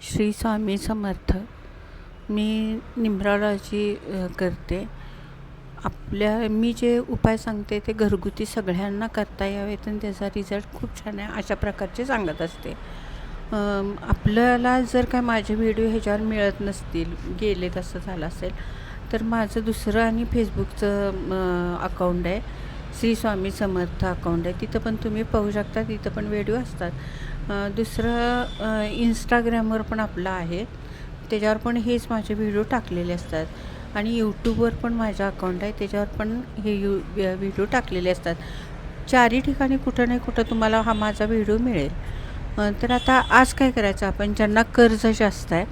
श्री स्वामी समर्थ. मी न्यूमरॉलॉजी करते. मी जे उपाय सांगते ते घरगुती सगळ्यांना करता यावेत आणि त्याचा रिझल्ट खूप छान आहे अशा प्रकारचे सांगत असते. आपल्याला जर काय माझे व्हिडिओ ह्याच्यावर मिळत नसतील, गेले तसं झालं असेल, तर माझं दुसरं आणि फेसबुकचं अकाउंट आहे, श्री स्वामी समर्थ अकाउंट आहे. तिथं पण तुम्ही पाहू शकता, तिथं पण व्हिडिओ असतात. दुसरं इंस्टाग्रामवर पण आपलं आहे, त्याच्यावर पण हेच माझे व्हिडिओ टाकलेले असतात आणि यूट्यूबवर पण माझं अकाउंट आहे, त्याच्यावर पण हे व्हिडिओ टाकलेले असतात. चारही ठिकाणी कुठं नाही कुठं तुम्हाला हा माझा व्हिडिओ मिळेल. तर आता आज काय करायचं, आपण ज्यांना कर्ज जास्त आहे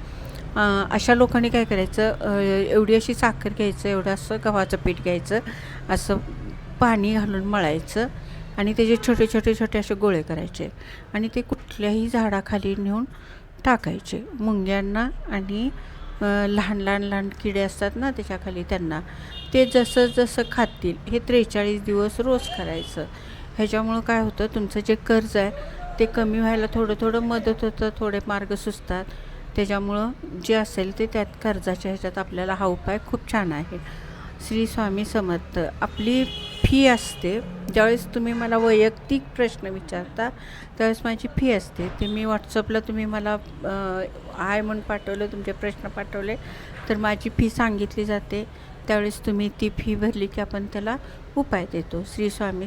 अशा लोकांनी काय करायचं, एवढी अशी साखर घ्यायचं, एवढं असं गव्हाचं पीठ घ्यायचं, असं पाणी घालून मळायचं आणि त्याचे छोटे छोटे छोटे असे गोळे करायचे आणि ते कुठल्याही झाडाखाली नेऊन टाकायचे. मुंग्यांना आणि लहान लहान लहान किडे असतात ना त्याच्याखाली, त्यांना ते जसं जसं खातील हे 43 दिवस रोज करायचं. ह्याच्यामुळं काय होतं, तुमचं जे कर्ज आहे ते कमी व्हायला थोडं थोडं मदत होतं, थोडे मार्ग सुचतात. त्याच्यामुळं जे असेल ते त्यात कर्जाच्या ह्याच्यात आपल्याला हा उपाय खूप छान आहे. श्री स्वामी समर्थ. आपली फी असते, ज्यावेळेस तुम्ही मला वैयक्तिक प्रश्न विचारता त्यावेळेस माझी फी असते. ते मी व्हॉट्सअपला तुम्ही मला हाय म्हणून पाठवलं, तुमचे प्रश्न पाठवले तर माझी फी सांगितली जाते. त्यावेळेस तुम्ही ती फी भरली की आपण त्याला उपाय देतो. श्री स्वामी